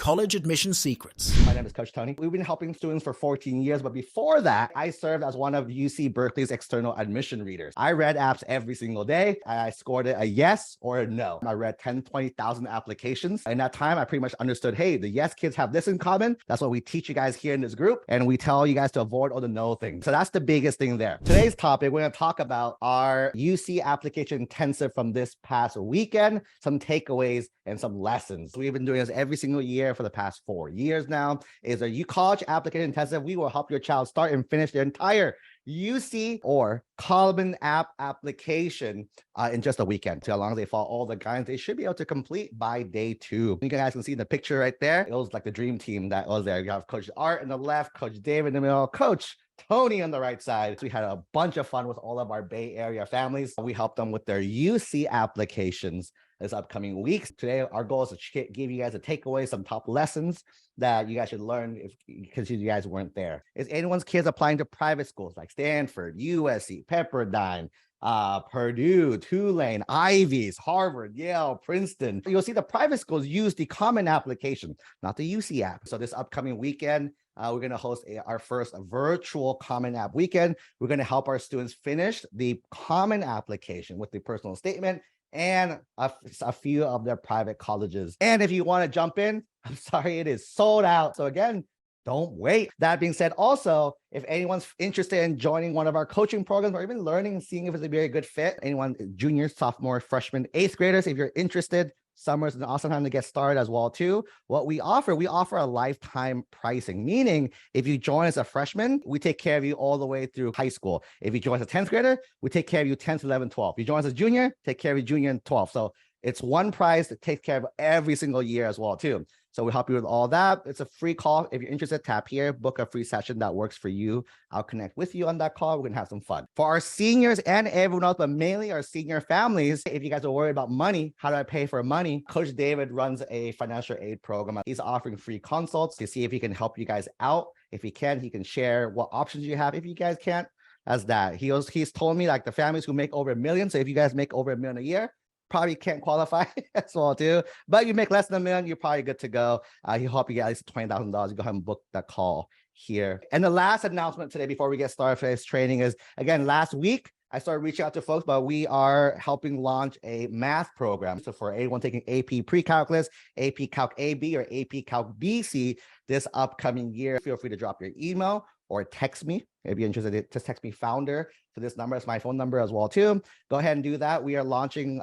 College Admission Secrets. My name is Coach Tony. We've been helping students for 14 years, but before that, I served as one of UC Berkeley's external admission readers. I read apps every single day. I scored it a yes or a no. I read 10, 20,000 applications. In that time, I pretty much understood, hey, the yes kids have this in common. That's what we teach you guys here in this group. And we tell you guys to avoid all the no things. So that's the biggest thing there. Today's topic, we're going to talk about our UC application intensive from this past weekend, some takeaways and some lessons. We've been doing this every single year for the past 4 years now. Is a college application intensive. We will help your child start and finish their entire UC or Common App application in just a weekend. So as long as they follow all the guidance, they should be able to complete by day 2. You guys can see the picture right there. It was like the dream team that was there. You have Coach Art in the left, Coach David in the middle, Coach Tony on the right side. So we had a bunch of fun with all of our Bay Area families. We helped them with their UC applications this upcoming weeks. Today, our goal is to give you guys a takeaway, some top lessons that you guys should learn because you guys weren't there. Is anyone's kids applying to private schools like Stanford, USC, Pepperdine, Purdue, Tulane, Ivies, Harvard, Yale, Princeton? You'll see the private schools use the Common application, not the UC app. So this upcoming weekend, we're going to host our first virtual Common App weekend. We're going to help our students finish the Common application with the personal statement and a few of their private colleges. And if you want to jump in, I'm sorry, it is sold out. So again, don't wait. That being said, also, if anyone's interested in joining one of our coaching programs or even learning and seeing if it's a very good fit, anyone, junior, sophomore, freshman, 8th graders, if you're interested, summer is an awesome time to get started as well too. What we offer a lifetime pricing, meaning if you join as a freshman, we take care of you all the way through high school. If you join as a 10th grader, we take care of you 10th, 11th, 12th. If you join as a junior, take care of you junior and 12th. So it's one price that takes care of every single year as well too. So we help you with all that. It's a free call. If you're interested, tap here, book a free session that works for you. I'll connect with you on that call. We're gonna have some fun. For our seniors and everyone else, but mainly our senior families, if you guys are worried about money, how do I pay for money? Coach David runs a financial aid program. He's offering free consults to see if he can help you guys out. If he can, he can share what options you have. If you guys can't, that's that. He's told me like the families who make over $1 million. So if you guys make over $1 million a year, probably can't qualify as well too, but you make less than $1 million, you're probably good to go. He'll help you get at least $20,000. You go ahead and book that call here. And the last announcement today before we get started for this training is, again, last week, I started reaching out to folks, but we are helping launch a math program. So for anyone taking AP Pre-Calculus, AP Calc AB, or AP Calc BC this upcoming year, feel free to drop your email or text me. If you're interested, just text me founder to this number. It's my phone number as well too. Go ahead and do that. We are launching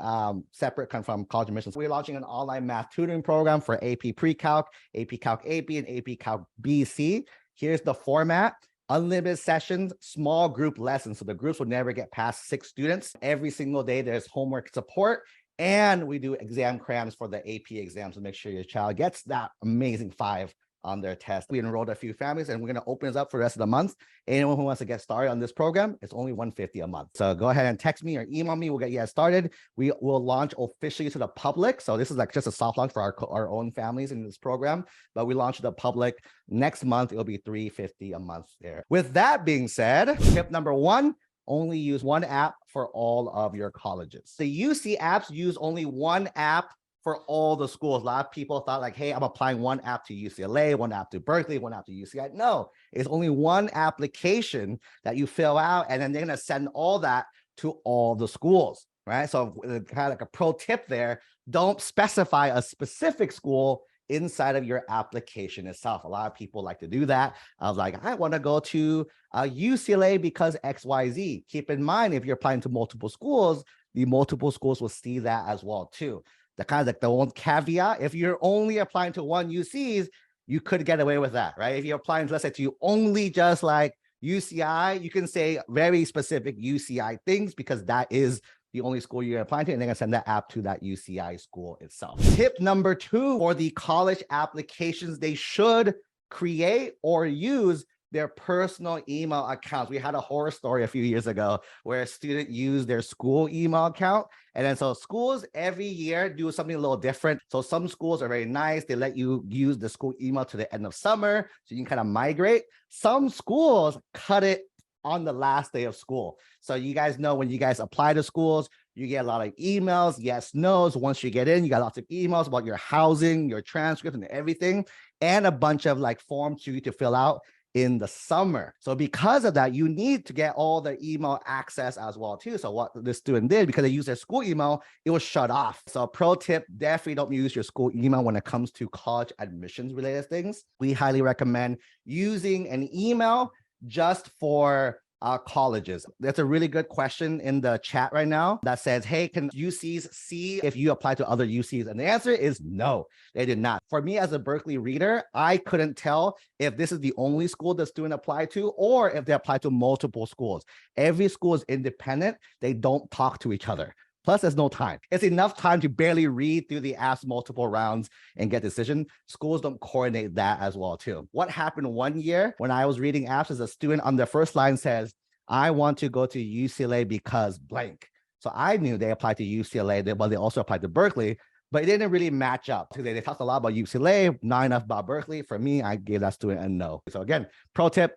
separate from college admissions. We're launching an online math tutoring program for AP Pre-Calc, AP Calc AB, and AP Calc BC. Here's the format. Unlimited sessions, small group lessons. So the groups will never get past 6 students. Every single day there's homework support, and we do exam crams for the AP exams to make sure your child gets that amazing 5 on their test. We enrolled a few families, and we're going to open this up for the rest of the month. Anyone who wants to get started on this program, it's only $150 a month. So go ahead and text me or email me. We'll get you guys started. We will launch officially to the public. So this is like just a soft launch for our own families in this program, but we launch to the public next month. It'll be $350 a month there. With that being said, tip number 1, only use one app for all of your colleges. The UC apps use only one app for all the schools. A lot of people thought like, hey, I'm applying one app to UCLA, one app to Berkeley, one app to UCI. No, it's only one application that you fill out, and then they're gonna send all that to all the schools, right? So kind of like a pro tip there, don't specify a specific school inside of your application itself. A lot of people like to do that. I was like, I want to go to UCLA because XYZ. Keep in mind, if you're applying to multiple schools, the multiple schools will see that as well too. The kind of like the one caveat, if you're only applying to one UCs, you could get away with that, right? If you're applying, let's say, to only just like UCI, you can say very specific UCI things because that is the only school you're applying to, and they're gonna send that app to that UCI school itself. Tip number 2 for the college applications, they should create or use their personal email accounts. We had a horror story a few years ago where a student used their school email account. And then so schools every year do something a little different. So some schools are very nice. They let you use the school email to the end of summer so you can kind of migrate. Some schools cut it on the last day of school. So you guys know when you guys apply to schools, you get a lot of emails, yes, no's. Once you get in, you got lots of emails about your housing, your transcript and everything, and a bunch of like forms for you to fill out in the summer. So because of that, you need to get all the email access as well too. So what this student did, because they used their school email, it was shut off. So pro tip, definitely don't use your school email when it comes to college admissions related things. We highly recommend using an email just for colleges. That's a really good question in the chat right now that says, hey, can UCs see if you apply to other UCs? And the answer is no, they did not. For me as a Berkeley reader, I couldn't tell if this is the only school the student applied to or if they apply to multiple schools. Every school is independent. They don't talk to each other. Plus, there's no time. It's enough time to barely read through the apps multiple rounds and get decision. Schools don't coordinate that as well too. What happened one year when I was reading apps is a student on the first line says, I want to go to UCLA because blank. So I knew they applied to UCLA, but they also applied to Berkeley, but it didn't really match up. They talked a lot about UCLA, not enough about Berkeley. For me, I gave that student a no. So again, pro tip,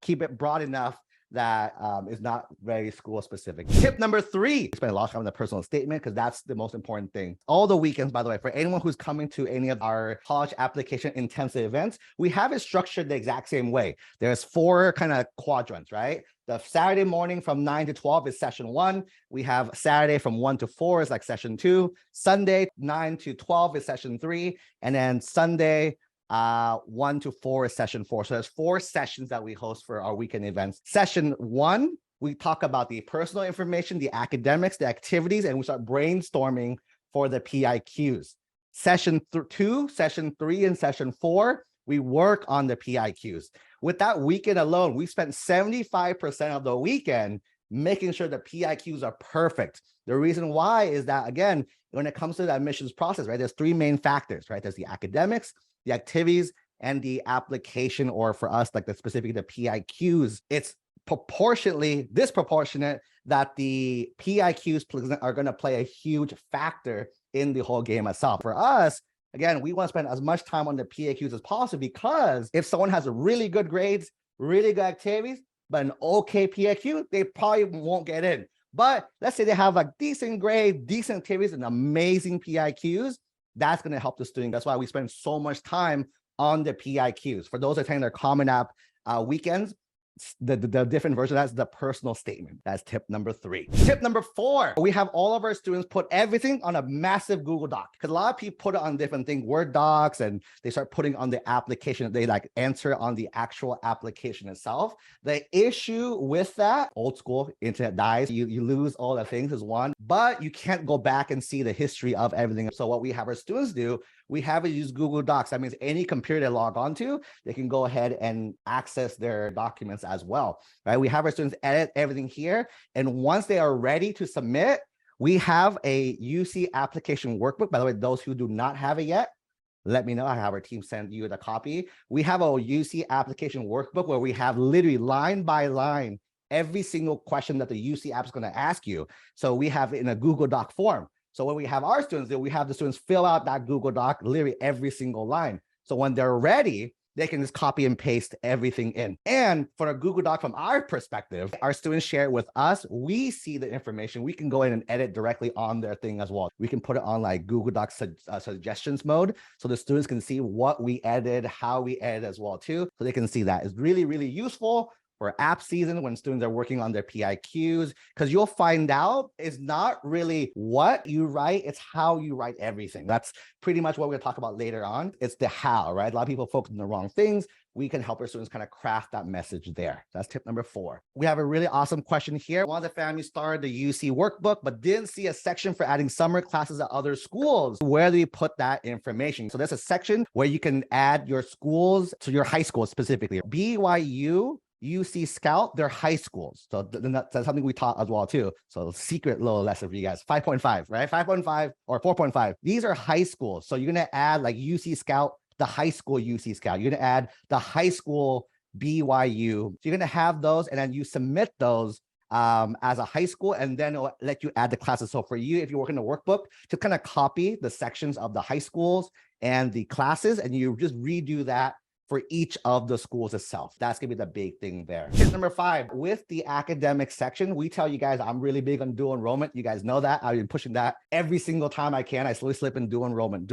keep it broad enough that is not very school specific. Tip number 3, spend a lot of time on the personal statement because that's the most important thing. All the weekends, by the way, for anyone who's coming to any of our college application intensive events, we have it structured the exact same way. There's 4 kind of quadrants, right? The Saturday morning from 9 to 12 is session 1. We have Saturday from 1 to 4 is like session 2. Sunday 9 to 12 is session 3. And then Sunday 1 to 4 is session 4. So there's 4 sessions that we host for our weekend events. Session 1, we talk about the personal information, the academics, the activities, and we start brainstorming for the PIQs. Session 2, session 3, and session 4, we work on the PIQs. With that weekend alone, we spent 75% of the weekend making sure the PIQs are perfect. The reason why is that, again, when it comes to the admissions process, right, there's 3 main factors, right? There's the academics, the activities, and the application, or for us, like specifically the PIQs. It's disproportionate that the PIQs are going to play a huge factor in the whole game itself. For us, again, we want to spend as much time on the PIQs as possible, because if someone has really good grades, really good activities, but an okay PIQ, they probably won't get in. But let's say they have a decent grade, decent activities, and amazing PIQs, that's going to help the student. That's why we spend so much time on the PIQs. For those attending their Common App weekends, the different version, that's the personal statement. That's tip number 3. Tip number 4, we have all of our students put everything on a massive Google Doc, because a lot of people put it on different things, Word docs, and they start putting on the application. They like answer on the actual application itself. The issue with that, old school, internet dies, you lose all the things is one, but you can't go back and see the history of everything. So what we have our students do, we have it use Google Docs. That means any computer they log onto, they can go ahead and access their documents as well, right? We have our students edit everything here. And once they are ready to submit, we have a UC application workbook. By the way, those who do not have it yet, let me know. I have our team send you the copy. We have a UC application workbook where we have literally line by line every single question that the UC app is going to ask you. So we have it in a Google Doc form. So when we have our students do, we have the students fill out that Google Doc, literally every single line. So when they're ready, they can just copy and paste everything in. And for a Google Doc, from our perspective, our students share it with us. We see the information. We can go in and edit directly on their thing as well. We can put it on like Google Doc suggestions mode, so the students can see what we edited, how we edit as well too. So they can see that. It's really, really useful for app season when students are working on their PIQs, because you'll find out it's not really what you write, it's how you write everything. That's pretty much what we're going to talk about later on. It's the how, right? A lot of people focus on the wrong things. We can help our students kind of craft that message there. That's tip number 4. We have a really awesome question here. One of the families started the UC workbook, but didn't see a section for adding summer classes at other schools. Where do you put that information? So there's a section where you can add your schools to your high school specifically. BYU, UC Scout, they're high schools. So that's something we taught as well too. So secret little lesson for you guys, 5.5, right? 5.5 or 4.5. These are high schools. So you're going to add like UC Scout, the high school UC Scout. You're going to add the high school BYU. So you're going to have those, and then you submit those as a high school, and then it'll let you add the classes. So for you, if you work in the workbook, to kind of copy the sections of the high schools and the classes, and you just redo that for each of the schools itself. That's gonna be the big thing there. Tip number 5, with the academic section, we tell you guys I'm really big on dual enrollment. You guys know that. I've been pushing that every single time I can. I slowly slip in dual enrollment.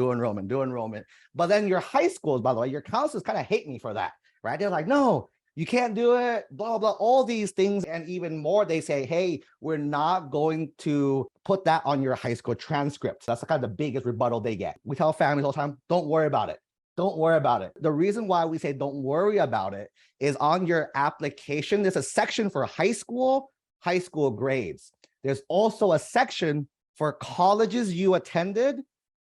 But then your high schools, by the way, your counselors kind of hate me for that, right? They're like, no, you can't do it, blah, blah, all these things. And even more, they say, hey, we're not going to put that on your high school transcripts. That's kind of the biggest rebuttal they get. We tell families all the time, don't worry about it. Don't worry about it. The reason why we say don't worry about it is on your application, there's a section for high school grades. There's also a section for colleges you attended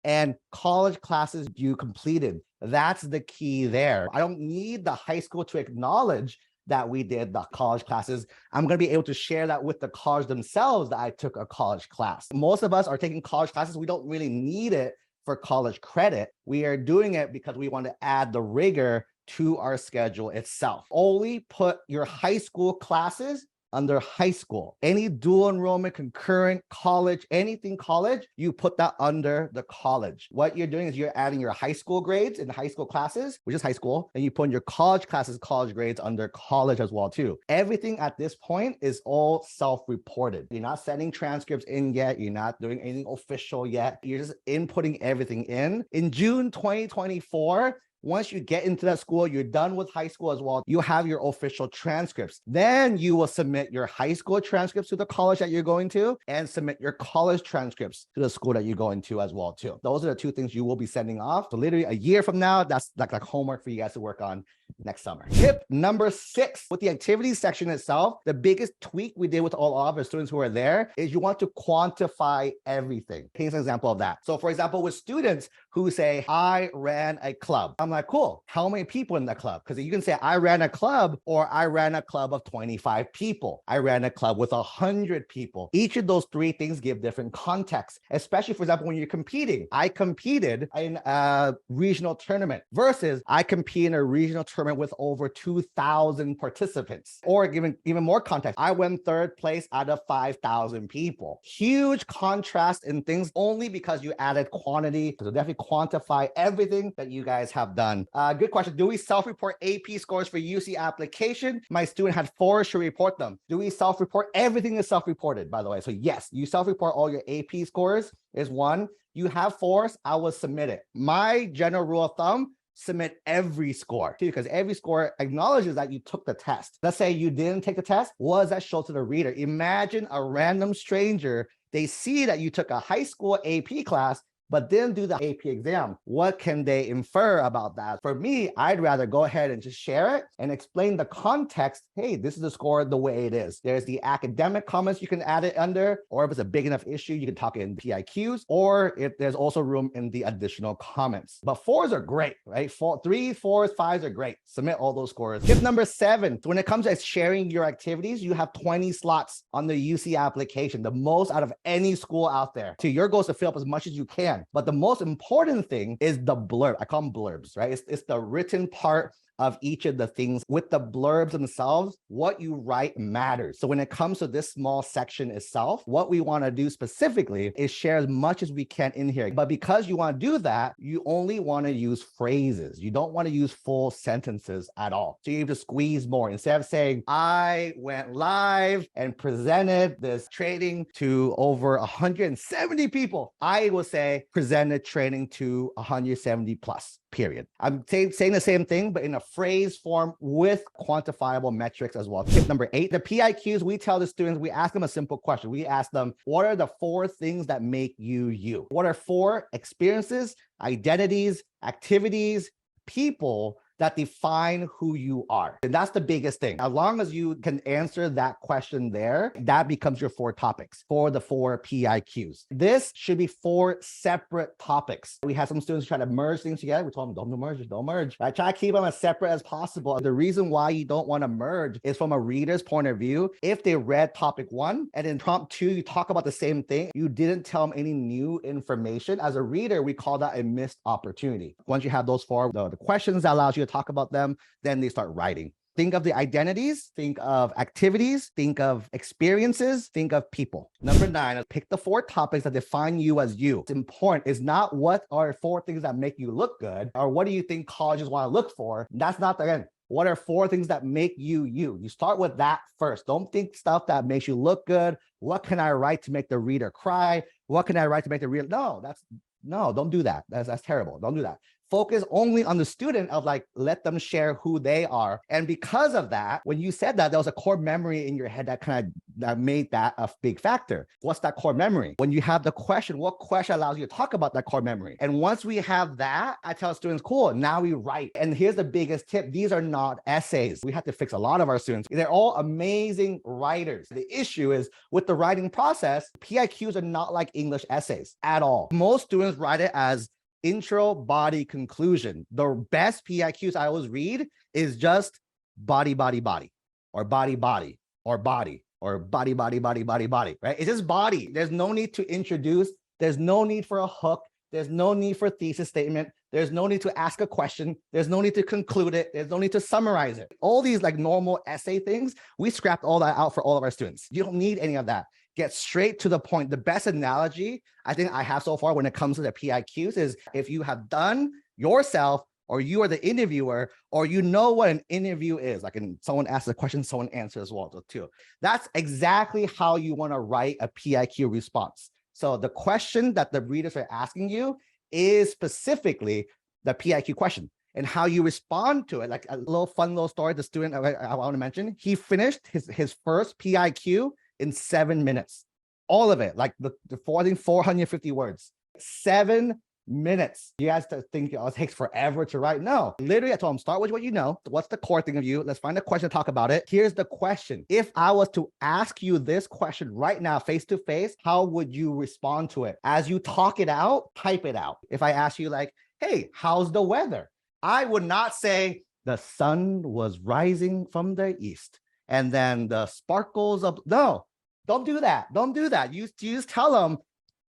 and college classes you completed. That's the key there. I don't need the high school to acknowledge that we did the college classes. I'm going to be able to share that with the college themselves that I took a college class. Most of us are taking college classes. We don't really need it for college credit. We are doing it because we want to add the rigor to our schedule itself. Only put your high school classes under high school. Any dual enrollment, concurrent, college, anything college, you put that under the college. What you're doing is you're adding your high school grades in the high school classes, which is high school, and you put in your college classes, college grades under college as well too. Everything at this point is all self-reported. You're not sending transcripts in yet. You're not doing anything official yet. You're just inputting everything in. In June 2024, once you get into that school, you're done with high school as well, you have your official transcripts. Then you will submit your high school transcripts to the college that you're going to and submit your college transcripts to the school that you're going to as well too. Those are the two things you will be sending off. So literally a year from now, that's like homework for you guys to work on next summer. Tip number 6, with the activities section itself, the biggest tweak we did with all of our students who are there is you want to quantify everything. Here's an example of that. So for example, with students who say, I ran a club. I'm like, cool. How many people in the club? Because you can say I ran a club or I ran a club of 25 people. I ran a club with 100 people. Each of those 3 things give different context, especially for example, when you're competing. I competed in a regional tournament versus I compete in a regional tournament with over 2,000 participants. Or given even more context, I went 3rd place out of 5,000 people. Huge contrast in things only because you added quantity. So definitely quantify everything that you guys have done. Good question. Do we self-report AP scores for UC application? My student had 4, should report them. Do we self-report? Everything is self-reported, by the way. So yes, you self-report all your AP scores is 1. You have 4s, I will submit it. My general rule of thumb, submit every score because every score acknowledges that you took the test. Let's say you didn't take the test. What does that show to the reader? Imagine a random stranger, they see that you took a high school AP class but didn't do the AP exam. What can they infer about that? For me, I'd rather go ahead and just share it and explain the context. Hey, this is the score the way it is. There's the academic comments you can add it under, or if it's a big enough issue, you can talk in PIQs, or if there's also room in the additional comments. But 4s are great, right? 3, 4s, 5s are great. Submit all those scores. Tip number 7, when it comes to sharing your activities, you have 20 slots on the UC application, the most out of any school out there. So your goal is to fill up as much as you can. But the most important thing is the blurb. I call them blurbs, right? It's the written part of each of the things. With the blurbs themselves, what you write matters. So when it comes to this small section itself, what we want to do specifically is share as much as we can in here. But because you want to do that, you only want to use phrases. You don't want to use full sentences at all. So you have to squeeze more. Instead of saying, I went live and presented this training to over 170 people, I will say presented training to 170 plus. Period. I'm saying the same thing, but in a phrase form with quantifiable metrics as well. Tip number 8, the PIQs, we tell the students, we ask them a simple question. We ask them, what are the 4 things that make you you? What are 4 experiences, identities, activities, people that define who you are? And that's the biggest thing. As long as you can answer that question there, that becomes your 4 topics for the 4 PIQs. This should be 4 separate topics. We had some students try to merge things together. We told them, don't merge. I try to keep them as separate as possible. The reason why you don't want to merge is from a reader's point of view. If they read topic 1 and in prompt 2, you talk about the same thing, you didn't tell them any new information. As a reader, we call that a missed opportunity. Once you have those 4, the questions that allows you to talk about them, then they start writing. Think of the identities, think of activities, think of experiences, think of people. Number 9, pick the 4 topics that define you as you. It's important. It's not what are 4 things that make you look good, or what do you think colleges want to look for. That's not, again, what are 4 things that make you you? You start with that first. Don't think stuff that makes you look good. What can I write to make the reader cry? What can I write to make the reader? No, don't do that. That's terrible. Don't do that. Focus only on the student of like, let them share who they are. And because of that, when you said that, there was a core memory in your head that made that a big factor. What's that core memory? When you have the question, what question allows you to talk about that core memory? And once we have that, I tell students, cool, now we write. And here's the biggest tip. These are not essays. We have to fix a lot of our students. They're all amazing writers. The issue is with the writing process, PIQs are not like English essays at all. Most students write it as intro, body, conclusion. The best PIQs I always read is just body, body, body, or body, body, or body, or body, body, body, body, body, right? It's just body. There's no need to introduce. There's no need for a hook. There's no need for a thesis statement. There's no need to ask a question. There's no need to conclude it. There's no need to summarize it. All these like normal essay things, we scrapped all that out for all of our students. You don't need any of that. Get straight to the point. The best analogy I think I have so far when it comes to the PIQs is if you have done yourself, or you are the interviewer, or you know what an interview is, like someone asks a question, someone answers as well too. That's exactly how you want to write a PIQ response. So the question that the readers are asking you is specifically the PIQ question, and how you respond to it. Like a little fun little story, the student I want to mention, he finished his first PIQ in 7 minutes. All of it, like the 450 words, 7 minutes. You guys think it takes forever to write? No, literally I told him, start with what you know. What's the core thing of you? Let's find a question to talk about it. Here's the question. If I was to ask you this question right now, face to face, how would you respond to it? As you talk it out, type it out. If I ask you like, hey, how's the weather? I would not say the sun was rising from the east and then the sparkles of, no, don't do that. Don't do that. You just tell them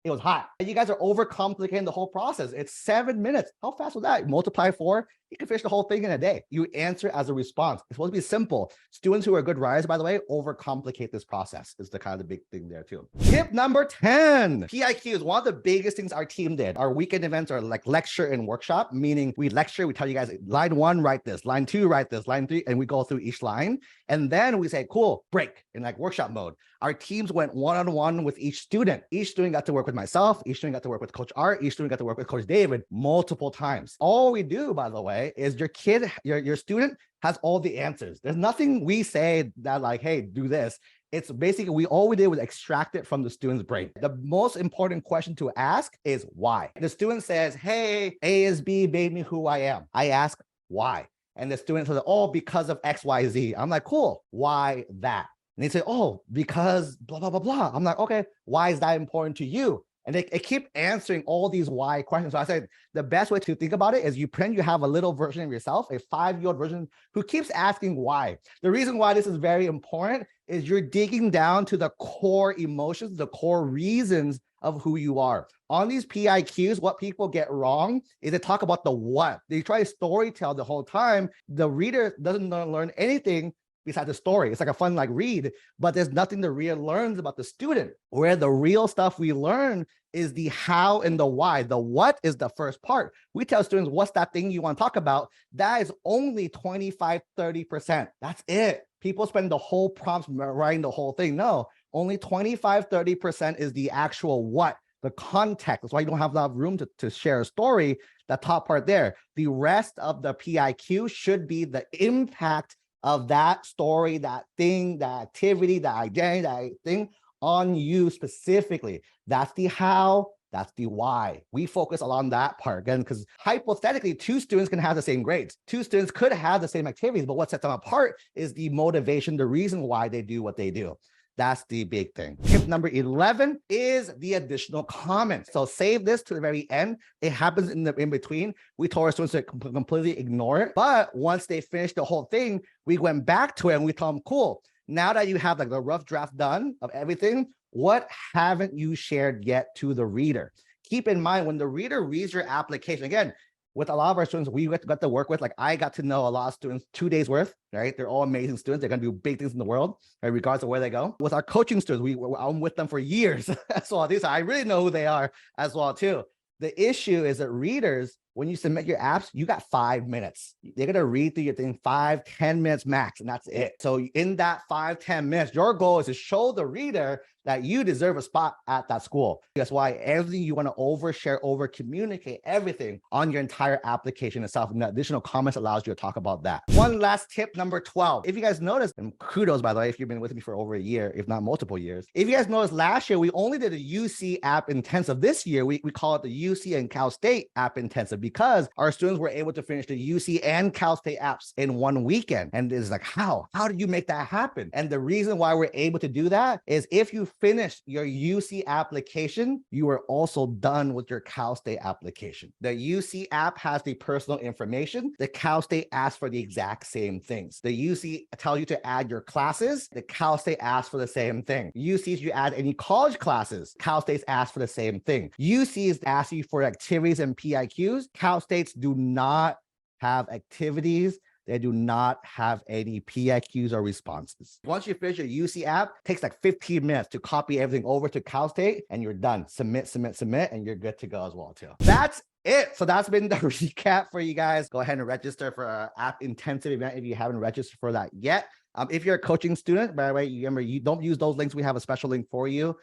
it was hot. You guys are overcomplicating the whole process. It's 7 minutes. How fast was that? Multiply 4, you can finish the whole thing in a day. You answer as a response. It's supposed to be simple. Students who are good writers, by the way, overcomplicate this process. Is the kind of the big thing there too. Tip number 10, PIQ is one of the biggest things our team did. Our weekend events are like lecture and workshop, meaning we lecture, we tell you guys, line 1, write this, line 2, write this, line 3, and we go through each line. And then we say, cool, break in like workshop mode. Our teams went one-on-one with each student. Each student got to work with myself. Each student got to work with Coach Art. Each student got to work with Coach David multiple times. All we do, by the way, is your kid, your student has all the answers. There's nothing we say that like, hey, do this. It's basically, all we did was extract it from the student's brain. The most important question to ask is why. The student says, hey, A is B made me who I am. I ask why. And the student says, oh, because of X, Y, Z. I'm like, cool, why that? And they say, oh, because blah, blah, blah, blah. I'm like, okay, why is that important to you? And they keep answering all these why questions. So I said, the best way to think about it is you have a little version of yourself, a 5-year-old version who keeps asking why. The reason why this is very important is you're digging down to the core emotions, the core reasons of who you are. On these PIQs, what people get wrong is they talk about the what. They try to story tell the whole time. The reader doesn't learn anything besides the story. It's like a fun like read, but there's nothing the reader learns about the student. Where the real stuff we learn is the how and the why. The what is the first part. We tell students, what's that thing you want to talk about? That is only 25, 30%. That's it. People spend the whole prompt writing the whole thing. No, only 25, 30% is the actual what, the context. That's why you don't have a lot of room to share a story, that top part there. The rest of the PIQ should be the impact of that story, that thing, that activity, that identity, that thing on you specifically. That's the how, that's the why. We focus on that part again, because hypothetically, 2 students can have the same grades. 2 students could have the same activities, but what sets them apart is the motivation, the reason why they do what they do. That's the big thing. Tip number 11 is the additional comments. So save this to the very end. It happens in between. We told our students to completely ignore it. But once they finished the whole thing, we went back to it and we told them, cool, now that you have like the rough draft done of everything, what haven't you shared yet to the reader? Keep in mind, when the reader reads your application, again, with a lot of our students, we got to work with, like I got to know a lot of students 2 days worth, right? They're all amazing students. They're going to do big things in the world, right? Regardless of where they go. With our coaching students, I'm with them for years as well. I really know who they are as well too. The issue is that readers, when you submit your apps, you got 5 minutes. They're going to read through your thing 5-10 minutes max, and that's it. So in that 5-10 minutes, your goal is to show the reader that you deserve a spot at that school. That's why everything you want to overshare, over communicate everything on your entire application itself. And the additional comments allows you to talk about that. One last tip, number 12. If you guys noticed, and kudos, by the way, if you've been with me for over a year, if not multiple years. If you guys noticed, last year, we only did a UC app intensive. This year, we call it the UC and Cal State app intensive, because our students were able to finish the UC and Cal State apps in one weekend. And it's like, how did you make that happen? And the reason why we're able to do that is if you finish your UC application, you are also done with your Cal State application. The UC app has the personal information. The Cal State asks for the exact same things. The UC tells you to add your classes. The Cal State asks for the same thing. UCs, you add any college classes. Cal States ask for the same thing. UCs ask you for activities and PIQs. Cal States do not have activities. They do not have any PIQs or responses. Once you finish your UC app, it takes like 15 minutes to copy everything over to Cal State, and you're done. Submit, and you're good to go as well too. That's it. So that's been the recap for you guys. Go ahead and register for our app intensive event if you haven't registered for that yet. If you're a coaching student, by the way, remember, you don't use those links. We have a special link for you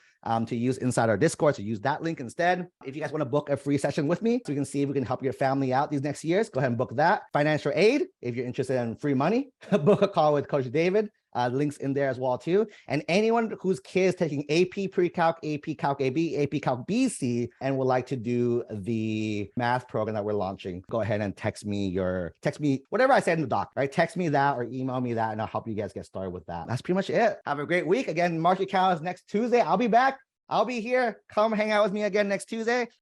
to use inside our Discord. So use that link instead. If you guys want to book a free session with me, so we can see if we can help your family out these next years, go ahead and book that. Financial aid, if you're interested in free money, book a call with Coach David. Links in there as well too. And anyone whose kid is taking AP Pre-Calc, AP Calc AB, AP Calc BC, and would like to do the math program that we're launching, go ahead and text me whatever I said in the doc, right? Text me that or email me that, and I'll help you guys get started with that. That's pretty much it. Have a great week. Again, mark your calendars next Tuesday. I'll be back. I'll be here. Come hang out with me again next Tuesday.